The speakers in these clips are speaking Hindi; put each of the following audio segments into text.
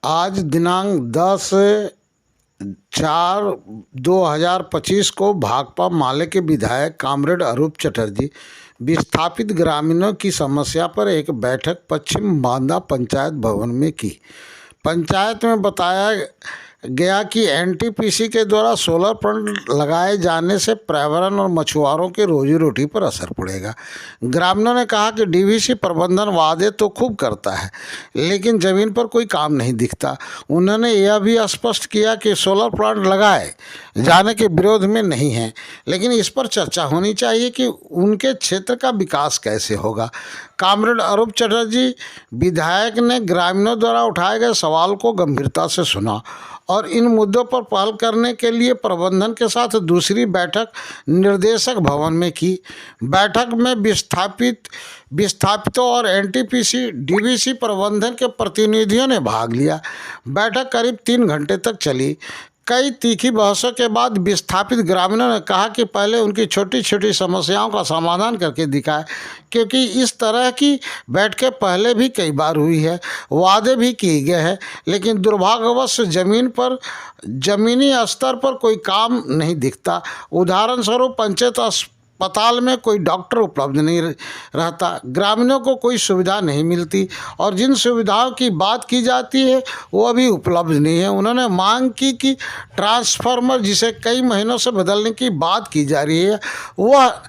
आज दिनांक 10/4/2025 को भाकपा माले के विधायक कामरेड अरूप चटर्जी विस्थापित ग्रामीणों की समस्या पर एक बैठक पश्चिम बांदा पंचायत भवन में की। पंचायत में बताया गया कि एनटीपीसी के द्वारा सोलर प्लांट लगाए जाने से पर्यावरण और मछुआरों की रोजी रोटी पर असर पड़ेगा। ग्रामीणों ने कहा कि डीवीसी प्रबंधन वादे तो खूब करता है, लेकिन ज़मीन पर कोई काम नहीं दिखता। उन्होंने यह भी स्पष्ट किया कि सोलर प्लांट लगाए जाने के विरोध में नहीं है, लेकिन इस पर चर्चा होनी चाहिए कि उनके क्षेत्र का विकास कैसे होगा। कामरेड अरूप चटर्जी विधायक ने ग्रामीणों द्वारा उठाए गए सवाल को गंभीरता से सुना और इन मुद्दों पर पहल करने के लिए प्रबंधन के साथ दूसरी बैठक निर्देशक भवन में की। बैठक में विस्थापितों और एनटीपीसी डीवीसी प्रबंधन के प्रतिनिधियों ने भाग लिया। बैठक करीब 3 घंटे तक चली। कई तीखी बहसों के बाद विस्थापित ग्रामीणों ने कहा कि पहले उनकी छोटी छोटी समस्याओं का समाधान करके दिखाए, क्योंकि इस तरह की बैठकें पहले भी कई बार हुई है, वादे भी किए गए हैं, लेकिन दुर्भाग्यवश जमीनी स्तर पर कोई काम नहीं दिखता। उदाहरण स्वरूप पंचायत अस्पताल में कोई डॉक्टर उपलब्ध नहीं रहता, ग्रामीणों को कोई सुविधा नहीं मिलती और जिन सुविधाओं की बात की जाती है वो अभी उपलब्ध नहीं है। उन्होंने मांग की कि ट्रांसफार्मर, जिसे कई महीनों से बदलने की बात की जा रही है, वह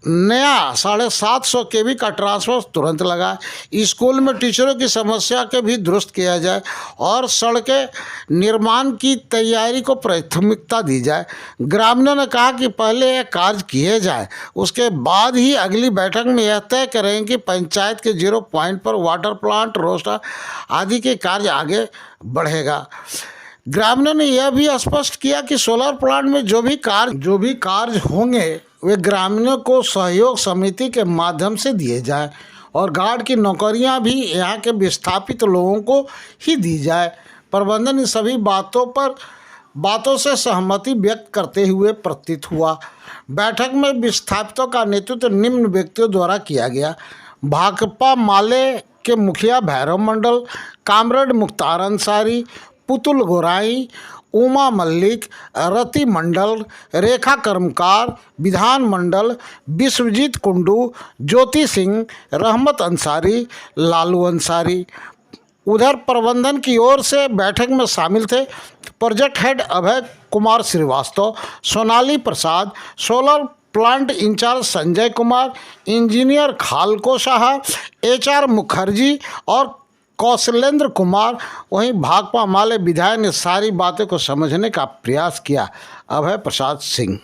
नया 750 kV का ट्रांसफार्मर तुरंत लगाए। स्कूल में टीचरों की समस्या के भी दुरुस्त किया जाए और सड़कें निर्माण की तैयारी को प्राथमिकता दी जाए। ग्रामीणों ने कहा कि पहले यह कार्य किए जाए, उसके बाद ही अगली बैठक में यह तय करेंगे कि पंचायत के 0 पॉइंट पर वाटर प्लांट, रोस्टर आदि के कार्य आगे बढ़ेगा। ग्रामीणों ने यह भी स्पष्ट किया कि सोलर प्लांट में जो भी कार्य होंगे वे ग्रामीणों को सहयोग समिति के माध्यम से दिए जाएं और गार्ड की नौकरियां भी यहाँ के विस्थापित लोगों को ही दी जाए। प्रबंधन इन सभी बातों से सहमति व्यक्त करते हुए प्रतीत हुआ। बैठक में विस्थापितों का नेतृत्व निम्न व्यक्तियों द्वारा किया गया: भाकपा माले के मुखिया भैरव मंडल, कामरेड मुख्तार अंसारी, पुतुल गोराई, उमा मल्लिक, रति मंडल, रेखा कर्मकार, विधान मंडल, विश्वजीत कुंडू, ज्योति सिंह, रहमत अंसारी, लालू अंसारी। उधर प्रबंधन की ओर से बैठक में शामिल थे project head Abhay Kumar Shrivastava, Sonali Prasad, solar plant incharge Sanjay Kumar, engineer खालको शाह, HR मुखर्जी और कौशलेंद्र कुमार। वहीं भाकपा माले विधायक ने सारी बातें को समझने का प्रयास किया: अभय प्रसाद सिंह।